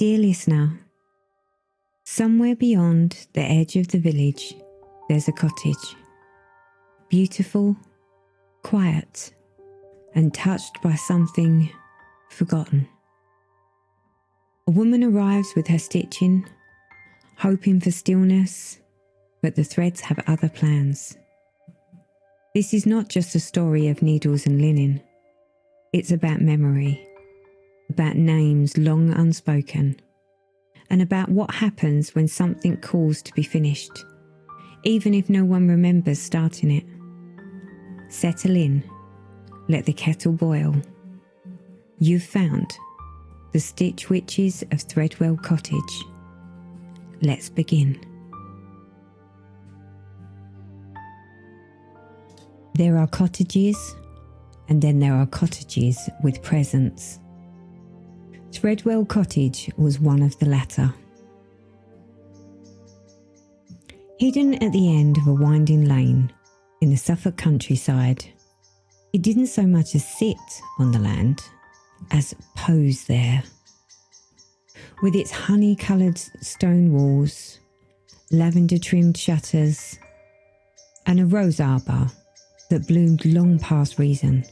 Dear listener, somewhere beyond the edge of the village, there's a cottage. Beautiful, quiet, and touched by something forgotten. A woman arrives with her stitching, hoping for stillness, but the threads have other plans. This is not just a story of needles and linen. It's about memory, about names long unspoken, and about what happens when something calls to be finished, even if no one remembers starting it. Settle in, let the kettle boil. You've found the Stitch Witches of Threadwell Cottage. Let's begin. There are cottages, and then there are cottages with presents. Threadwell Cottage was one of the latter. Hidden at the end of a winding lane in the Suffolk countryside, it didn't so much as sit on the land as pose there. With its honey-coloured stone walls, lavender-trimmed shutters, and a rose arbour that bloomed long past reason.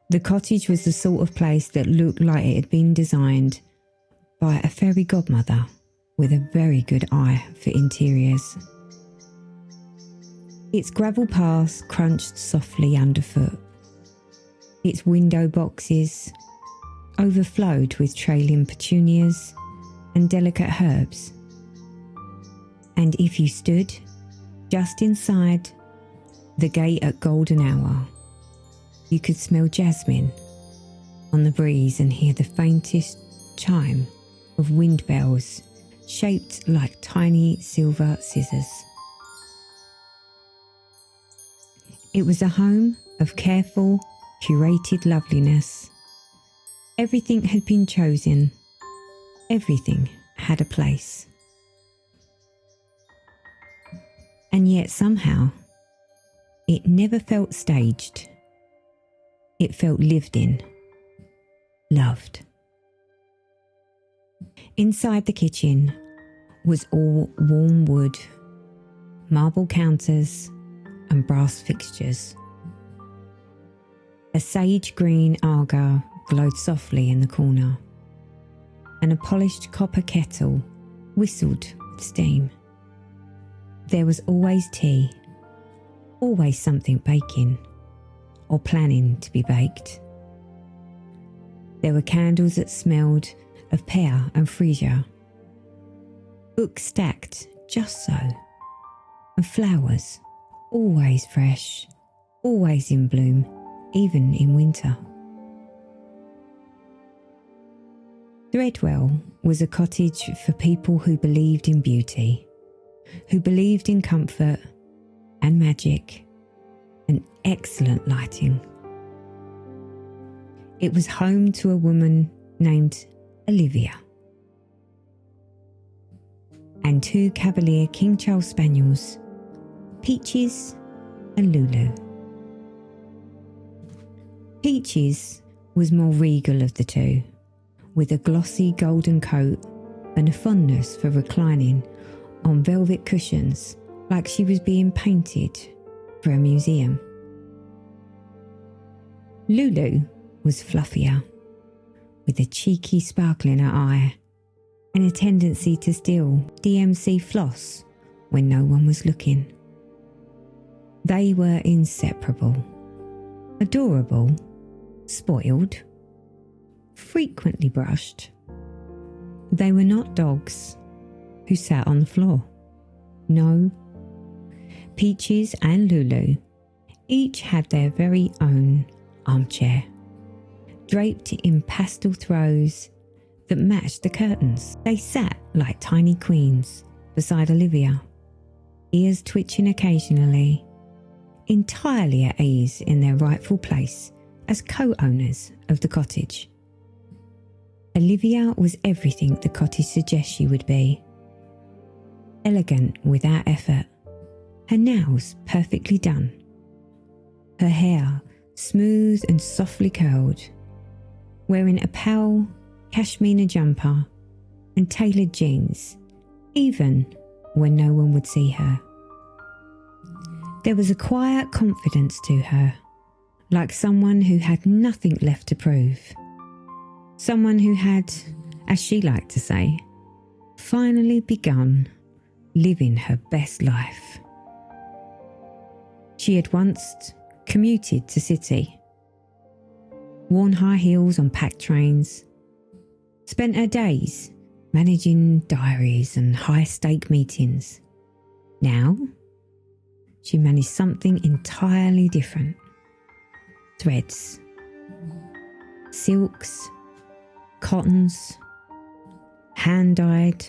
The cottage was the sort of place that looked like it had been designed by a fairy godmother with a very good eye for interiors. Its gravel paths crunched softly underfoot. Its window boxes overflowed with trailing petunias and delicate herbs. And if you stood just inside the gate at golden hour, you could smell jasmine on the breeze and hear the faintest chime of wind bells shaped like tiny silver scissors. It was a home of careful, curated loveliness. Everything had been chosen. Everything had a place. And yet somehow, it never felt staged. It felt lived in, loved. Inside the kitchen was all warm wood, marble counters and brass fixtures. A sage green Arga glowed softly in the corner, and a polished copper kettle whistled with steam. There was always tea, always something baking, or planning to be baked. There were candles that smelled of pear and freesia, books stacked just so, and flowers always fresh, always in bloom, even in winter. Threadwell was a cottage for people who believed in beauty, who believed in comfort and magic and excellent lighting. It was home to a woman named Olivia and two Cavalier King Charles Spaniels, Peaches and Lulu. Peaches was more regal of the two, with a glossy golden coat and a fondness for reclining on velvet cushions like she was being painted for a museum. Lulu was fluffier, with a cheeky sparkle in her eye and a tendency to steal DMC floss when no one was looking. They were inseparable, adorable, spoiled, frequently brushed. They were not dogs who sat on the floor. No, Peaches and Lulu each had their very own armchair, draped in pastel throws that matched the curtains. They sat like tiny queens beside Olivia, ears twitching occasionally, entirely at ease in their rightful place as co-owners of the cottage. Olivia was everything the cottage suggests she would be. Elegant without effort, her nails perfectly done, her hair smooth and softly curled, wearing a pale cashmere jumper and tailored jeans, even when no one would see her. There was a quiet confidence to her, like someone who had nothing left to prove. Someone who had, as she liked to say, finally begun living her best life. She had once commuted to city, worn high heels on packed trains, spent her days managing diaries and high-stake meetings. Now, she managed something entirely different. Threads, silks, cottons, hand-dyed,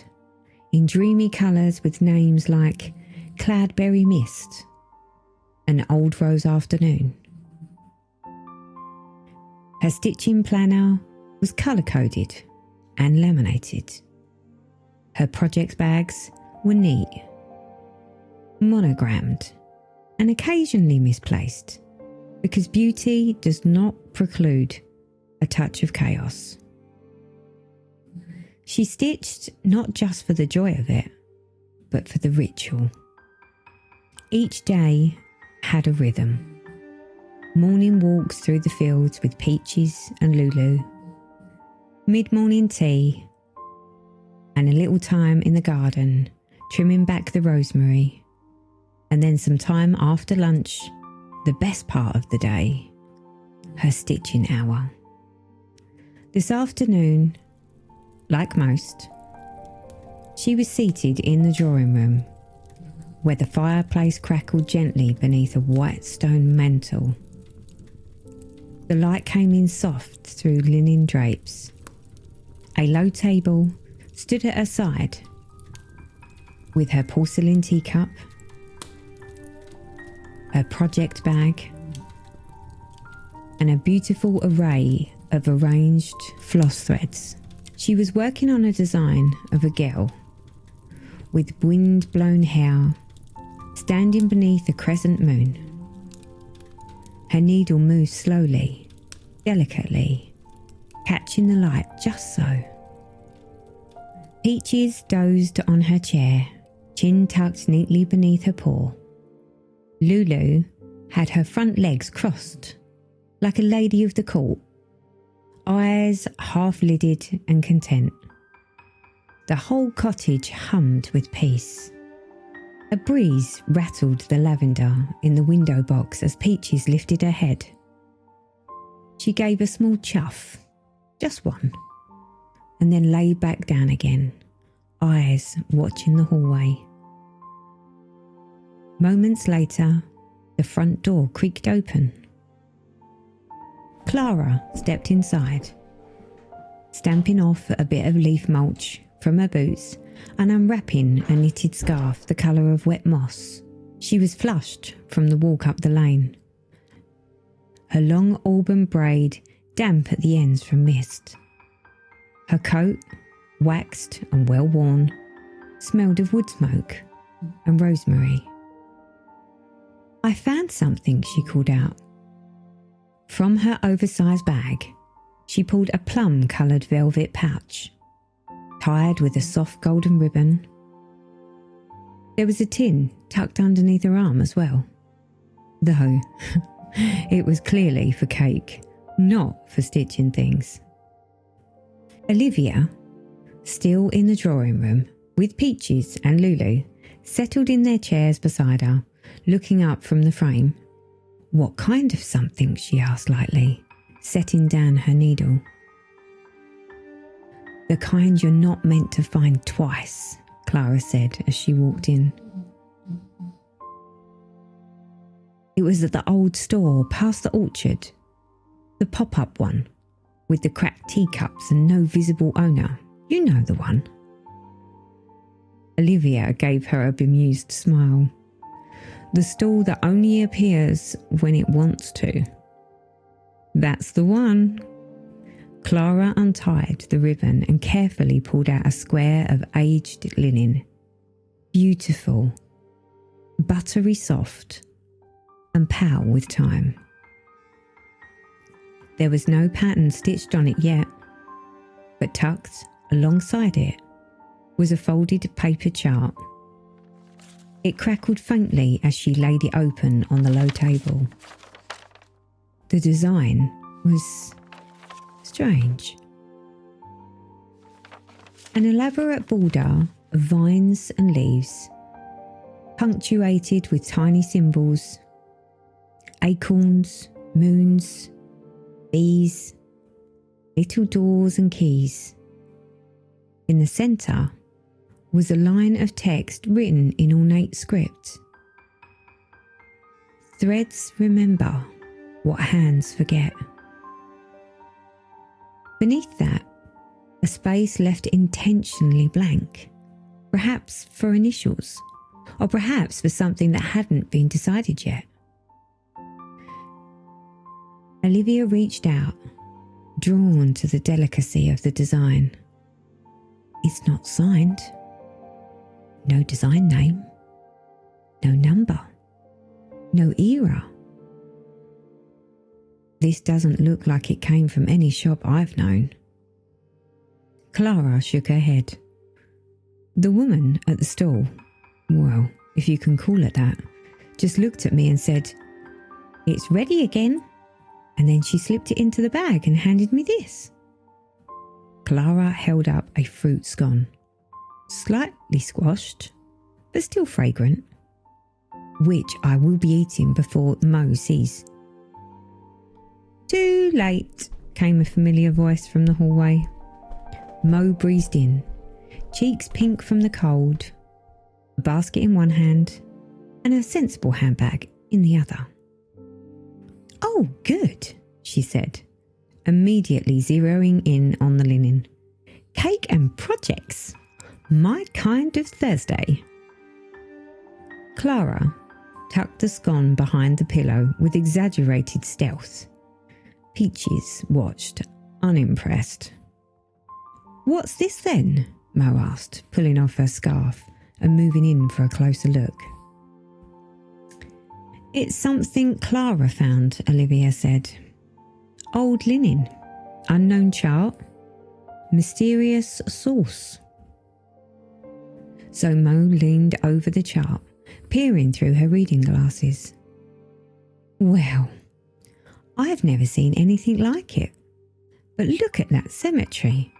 in dreamy colours with names like Cloudberry Mist and Old Rose Afternoon. Her stitching planner was colour-coded and laminated. Her project bags were neat, monogrammed, and occasionally misplaced, because beauty does not preclude a touch of chaos. She stitched not just for the joy of it, but for the ritual. Each day had a rhythm. Morning walks through the fields with Peaches and Lulu, mid-morning tea, and a little time in the garden trimming back the rosemary, and then some time after lunch, the best part of the day, her stitching hour. This afternoon, like most, she was seated in the drawing room, where the fireplace crackled gently beneath a white stone mantel. The light came in soft through linen drapes. A low table stood at her side, with her porcelain teacup, her project bag, and a beautiful array of arranged floss threads. She was working on a design of a girl with wind-blown hair standing beneath a crescent moon. Her needle moved slowly, delicately, catching the light just so. Peaches dozed on her chair, chin tucked neatly beneath her paw. Lulu had her front legs crossed, like a lady of the court, eyes half-lidded and content. The whole cottage hummed with peace. A breeze rattled the lavender in the window box as Peaches lifted her head. She gave a small chuff, just one, and then lay back down again, eyes watching the hallway. Moments later, the front door creaked open. Clara stepped inside, stamping off a bit of leaf mulch from her boots and unwrapping a knitted scarf the colour of wet moss. She was flushed from the walk up the lane, her long auburn braid damp at the ends from mist. Her coat, waxed and well worn, smelled of wood smoke and rosemary. "I found something," she called out. From her oversized bag, she pulled a plum-coloured velvet pouch, tied with a soft golden ribbon. There was a tin tucked underneath her arm as well, though it was clearly for cake, not for stitching things. Olivia, still in the drawing room, with Peaches and Lulu, settled in their chairs beside her, looking up from the frame. "What kind of something?" she asked lightly, setting down her needle. "The kind you're not meant to find twice," Clara said as she walked in. It was at the old store past the orchard, the pop-up one, with the cracked teacups and no visible owner. You know the one. Olivia gave her a bemused smile. "The stall that only appears when it wants to." "That's the one." Clara untied the ribbon and carefully pulled out a square of aged linen. Beautiful, buttery soft, and pale with time. There was no pattern stitched on it yet, but tucked alongside it was a folded paper chart. It crackled faintly as she laid it open on the low table. The design was strange. An elaborate border of vines and leaves, punctuated with tiny symbols, acorns, moons, bees, little doors and keys. In the centre was a line of text written in ornate script. Threads remember what hands forget. Beneath that, a space left intentionally blank, perhaps for initials, or perhaps for something that hadn't been decided yet. Olivia reached out, drawn to the delicacy of the design. It's not signed. No design name. No number. No era. This doesn't look like it came from any shop I've known. Clara shook her head. The woman at the stall, well, if you can call it that, just looked at me and said, "It's ready again." And then she slipped it into the bag and handed me this. Clara held up a fruit scone, slightly squashed, but still fragrant, which I will be eating before Mo sees. "Too late," came a familiar voice from the hallway. Mo breezed in, cheeks pink from the cold, a basket in one hand and a sensible handbag in the other. "Oh, good," she said, immediately zeroing in on the linen. "Cake and projects. My kind of Thursday." Clara tucked the scone behind the pillow with exaggerated stealth. Peaches watched, unimpressed. "What's this then?" Mo asked, pulling off her scarf and moving in for a closer look. "It's something Clara found," Olivia said. "Old linen, unknown chart, mysterious source." So Mo leaned over the chart, peering through her reading glasses. "Well, I've never seen anything like it. But look at that symmetry.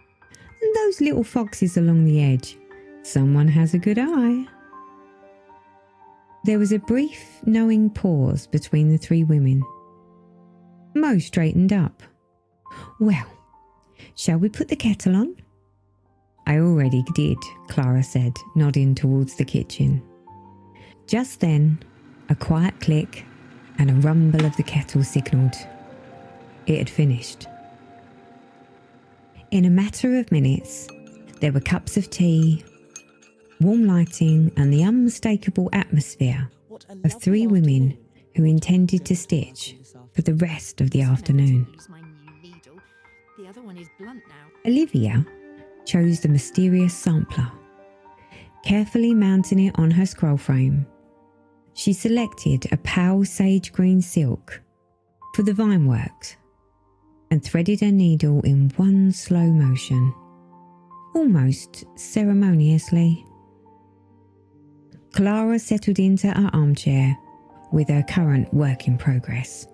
And those little foxes along the edge. Someone has a good eye." There was a brief, knowing pause between the three women. Mo straightened up. "Well, shall we put the kettle on?" "I already did," Clara said, nodding towards the kitchen. Just then, a quiet click and a rumble of the kettle signalled. It had finished. In a matter of minutes, there were cups of tea, warm lighting and the unmistakable atmosphere of three women who intended to stitch for the rest of the afternoon. Olivia chose the mysterious sampler. Carefully mounting it on her scroll frame, she selected a pale sage green silk for the vine work and threaded her needle in one slow motion, almost ceremoniously. Clara settled into her armchair with her current work in progress,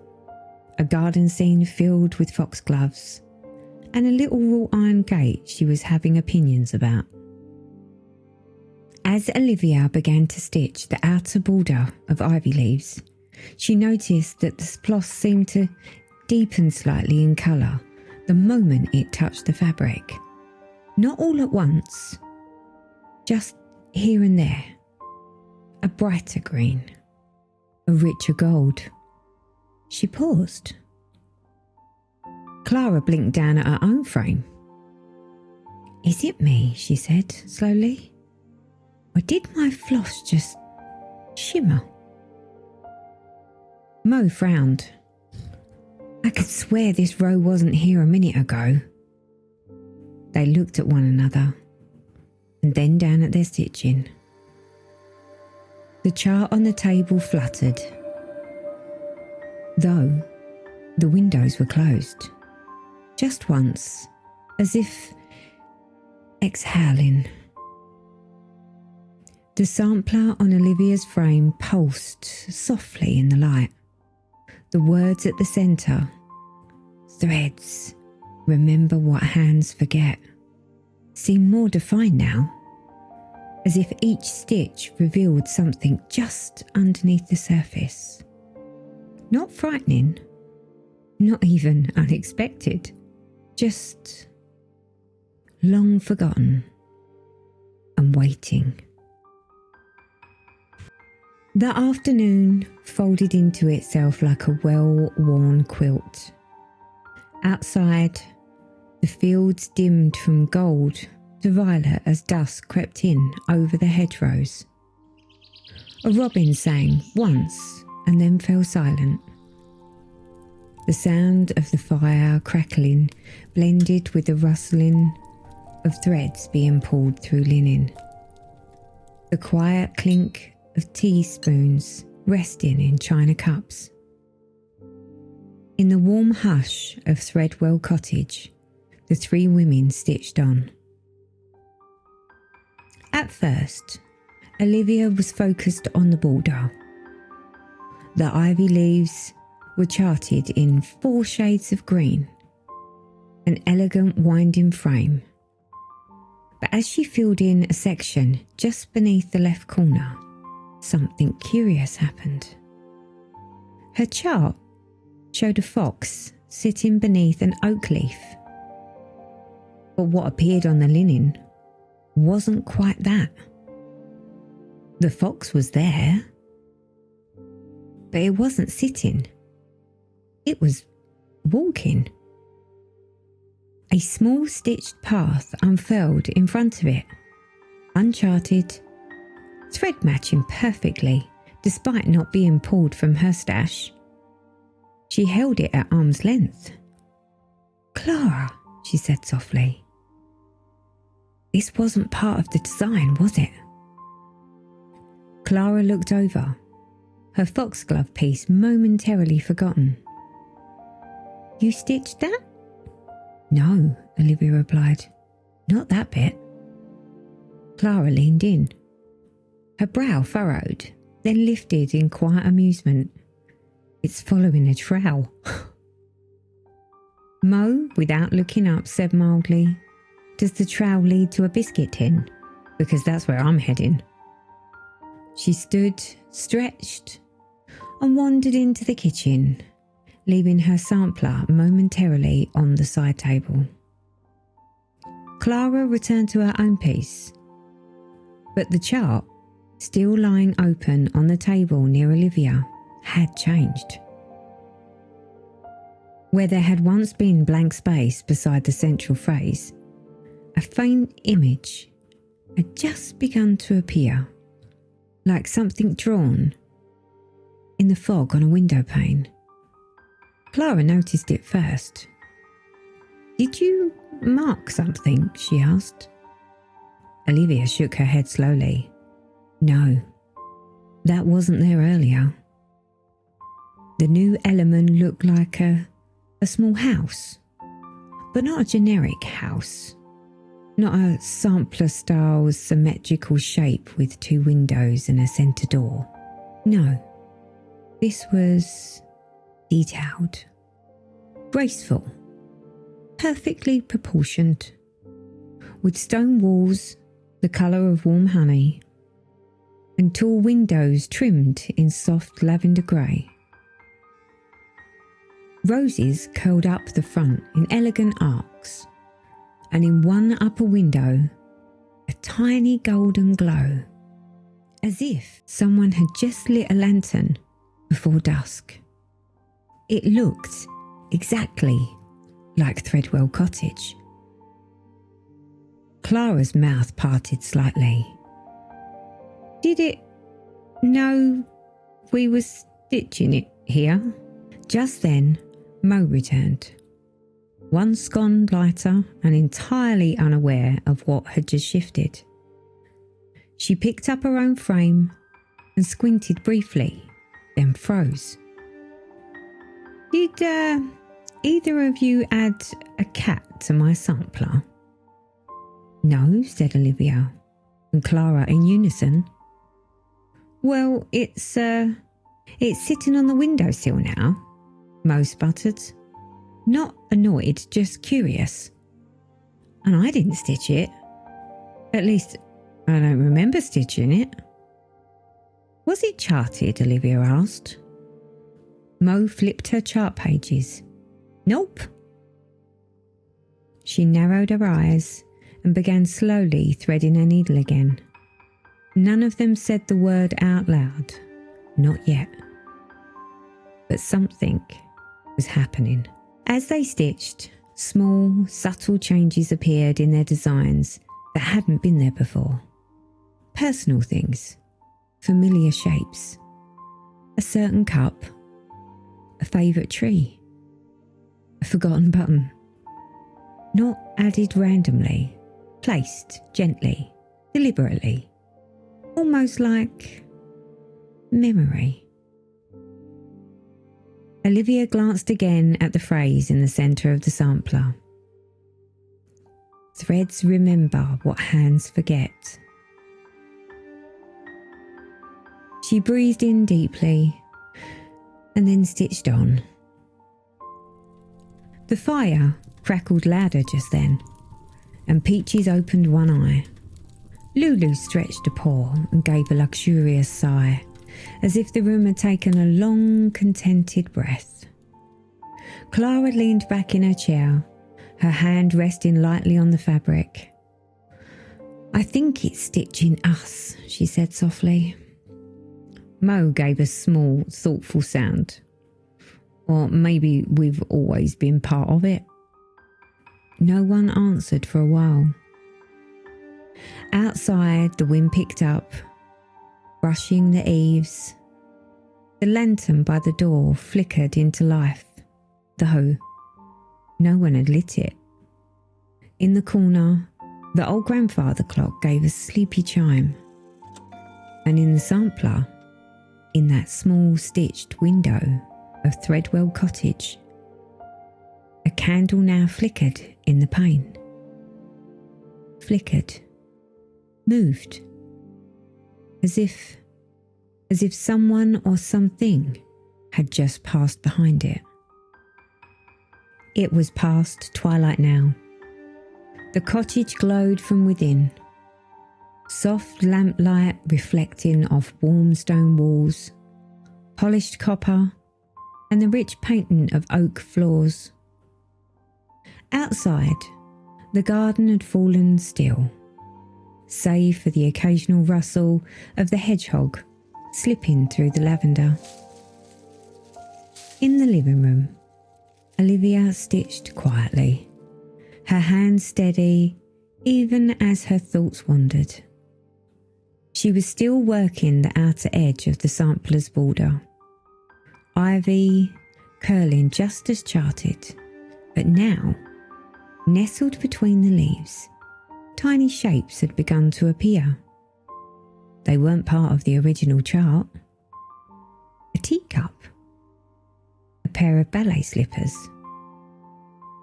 a garden scene filled with foxgloves and a little wrought iron gate she was having opinions about. As Olivia began to stitch the outer border of ivy leaves, she noticed that the sploss seemed to deepen slightly in colour the moment it touched the fabric. Not all at once, just here and there. A brighter green, a richer gold. She paused. Clara blinked down at her own frame. "Is it me?" she said slowly. "Or did my floss just shimmer?" Mo frowned. "I could swear this row wasn't here a minute ago." They looked at one another and then down at their stitching. The chart on the table fluttered, though the windows were closed. Just once, as if exhaling. The sampler on Olivia's frame pulsed softly in the light. The words at the centre, threads, remember what hands forget, seemed more defined now, as if each stitch revealed something just underneath the surface. Not frightening, not even unexpected, just long forgotten and waiting. The afternoon folded into itself like a well-worn quilt. Outside, the fields dimmed from gold to violet as dusk crept in over the hedgerows. A robin sang once and then fell silent. The sound of the fire crackling blended with the rustling of threads being pulled through linen. The quiet clink of teaspoons resting in china cups. In the warm hush of Threadwell Cottage, the three women stitched on. At first, Olivia was focused on the border. The ivy leaves were charted in 4 shades of green, an elegant winding frame. But as she filled in a section just beneath the left corner, something curious happened. Her chart showed a fox sitting beneath an oak leaf. But what appeared on the linen wasn't quite that. The fox was there, but it wasn't sitting. It was walking. A small stitched path unfurled in front of it, uncharted, thread matching perfectly despite not being pulled from her stash. She held it at arm's length. "Clara," she said softly. "This wasn't part of the design, was it?" Clara looked over, her foxglove piece momentarily forgotten. "You stitched that?" "No," Olivia replied. "Not that bit." Clara leaned in, her brow furrowed, then lifted in quiet amusement. "It's following a trowel." Mo, without looking up, said mildly, "Does the trowel lead to a biscuit tin? Because that's where I'm heading." She stood, stretched, and wandered into the kitchen, leaving her sampler momentarily on the side table. Clara returned to her own piece, but the chart, still lying open on the table near Olivia, had changed. Where there had once been blank space beside the central phrase, a faint image had just begun to appear, like something drawn in the fog on a window pane. Clara noticed it first. "Did you mark something?" she asked. Olivia shook her head slowly. "No, that wasn't there earlier." The new element looked like a small house, but not a generic house. Not a sampler-style symmetrical shape with 2 windows and a centre door. No, this was detailed, graceful, perfectly proportioned, with stone walls the colour of warm honey and tall windows trimmed in soft lavender grey. Roses curled up the front in elegant arcs, and in one upper window a tiny golden glow, as if someone had just lit a lantern before dusk. It looked exactly like Threadwell Cottage. Clara's mouth parted slightly. "Did it know we were stitching it here?" Just then, Mo returned, one scone lighter and entirely unaware of what had just shifted. She picked up her own frame and squinted briefly, then froze. "Did either of you add a cat to my sampler?" No, said Olivia and Clara in unison. Well, it's sitting on the windowsill now, Mo sputtered. Not annoyed, just curious. And I didn't stitch it. At least, I don't remember stitching it. Was it charted? Olivia asked. Mo flipped her chart pages. Nope. She narrowed her eyes and began slowly threading her needle again. None of them said the word out loud. Not yet. But something was happening. As they stitched, small, subtle changes appeared in their designs that hadn't been there before. Personal things, familiar shapes, a certain cup, a favourite tree, a forgotten button. Not added randomly, placed gently, deliberately, almost like memory. Olivia glanced again at the phrase in the centre of the sampler. Threads remember what hands forget. She breathed in deeply and then stitched on. The fire crackled louder just then, and Peaches opened one eye. Lulu stretched a paw and gave a luxurious sigh, as if the room had taken a long, contented breath. Clara leaned back in her chair, her hand resting lightly on the fabric. I think it's stitching us, she said softly. Mo gave a small, thoughtful sound. Or maybe we've always been part of it. No one answered for a while. Outside, the wind picked up, brushing the eaves. The lantern by the door flickered into life, though no one had lit it. In the corner, the old grandfather clock gave a sleepy chime. And in the sampler, in that small stitched window of Threadwell Cottage, a candle now flickered in the pane. Flickered, moved, as if someone or something had just passed behind it. It was past twilight now. The cottage glowed from within, soft lamplight reflecting off warm stone walls, polished copper, and the rich painting of oak floors. Outside, the garden had fallen still, save for the occasional rustle of the hedgehog slipping through the lavender. In the living room, Olivia stitched quietly, her hands steady even as her thoughts wandered. She was still working the outer edge of the sampler's border, ivy curling just as charted, but now, nestled between the leaves, tiny shapes had begun to appear. They weren't part of the original chart. A teacup, a pair of ballet slippers,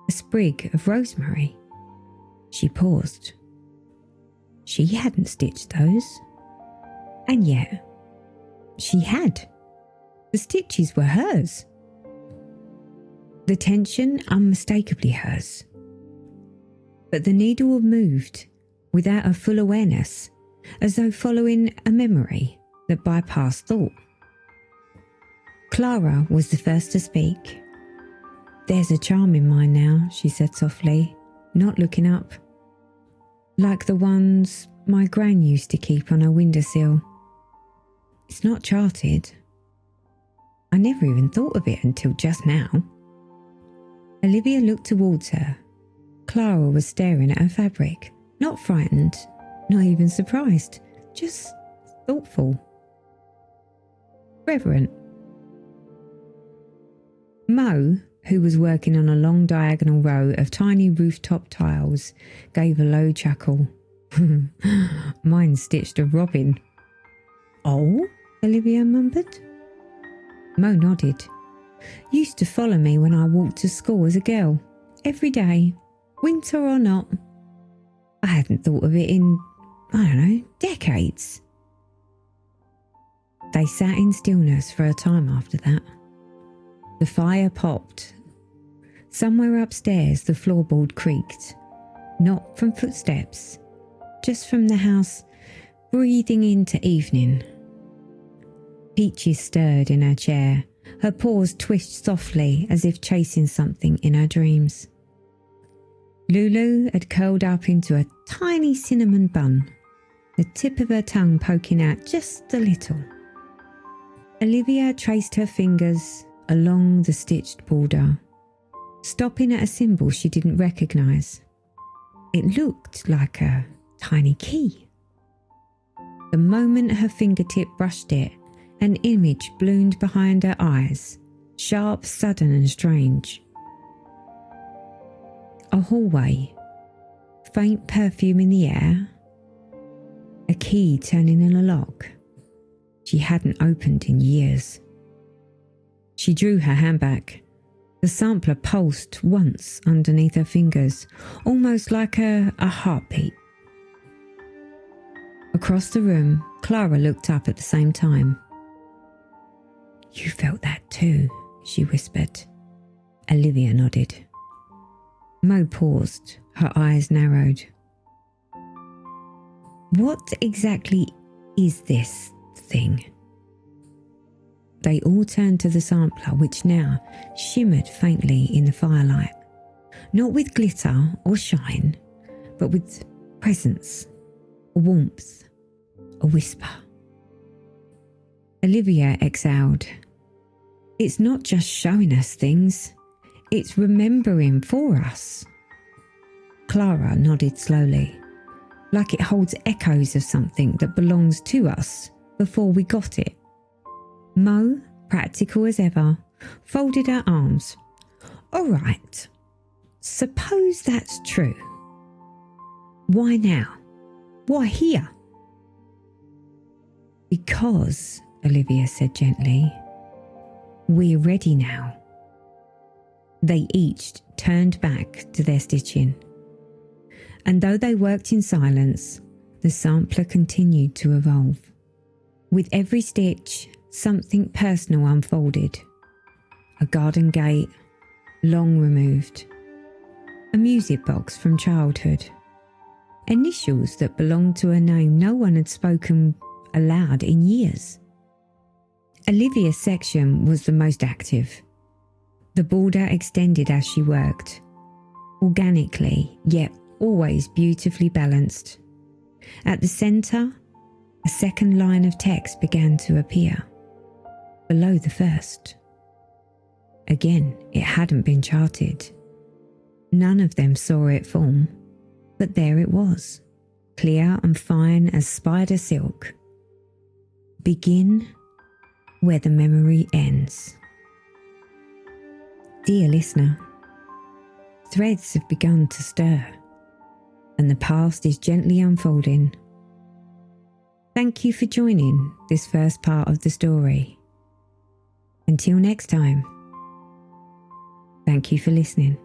a sprig of rosemary. She paused. She hadn't stitched those. And yet, she had. The stitches were hers. The tension unmistakably hers. But the needle moved without a full awareness, as though following a memory that bypassed thought. Clara was the first to speak. There's a charm in mine now, she said softly, not looking up. Like the ones my gran used to keep on her windowsill. It's not charted. I never even thought of it until just now. Olivia looked towards her. Clara was staring at her fabric, not frightened, not even surprised, just thoughtful. Reverent. Mo, who was working on a long diagonal row of tiny rooftop tiles, gave a low chuckle. Mine stitched a robin. Oh? Olivia mumbled. Mo nodded. Used to follow me when I walked to school as a girl. Every day, winter or not. I hadn't thought of it in, decades. They sat in stillness for a time after that. The fire popped. Somewhere upstairs the floorboard creaked, not from footsteps, just from the house breathing into evening. Peaches stirred in her chair, her paws twitched softly as if chasing something in her dreams. Lulu had curled up into a tiny cinnamon bun, the tip of her tongue poking out just a little. Olivia traced her fingers along the stitched border, stopping at a symbol she didn't recognise. It looked like a tiny key. The moment her fingertip brushed it, an image bloomed behind her eyes, sharp, sudden and strange. A hallway, faint perfume in the air, a key turning in a lock she hadn't opened in years. She drew her hand back. The sampler pulsed once underneath her fingers, almost like a heartbeat. Across the room, Clara looked up at the same time. "You felt that too," she whispered. Olivia nodded. Mo paused, her eyes narrowed. "What exactly is this thing?" They all turned to the sampler, which now shimmered faintly in the firelight, not with glitter or shine, but with presence, a warmth, a whisper. Olivia exhaled. "It's not just showing us things, it's remembering for us." Clara nodded slowly, like it holds echoes of something that belongs to us before we got it. Mo, practical as ever, folded her arms. "All right, suppose that's true. Why now? Why here?" "Because," Olivia said gently, "we're ready now." They each turned back to their stitching. And though they worked in silence, the sampler continued to evolve. With every stitch, something personal unfolded. A garden gate, long removed. A music box from childhood. Initials that belonged to a name no one had spoken aloud in years. Olivia's section was the most active. The border extended as she worked, organically, yet always beautifully balanced. At the centre, a second line of text began to appear, below the first. Again, it hadn't been charted. None of them saw it form, but there it was, clear and fine as spider silk. Begin where the memory ends. Dear listener, threads have begun to stir, and the past is gently unfolding. Thank you for joining this first part of the story. Until next time, thank you for listening.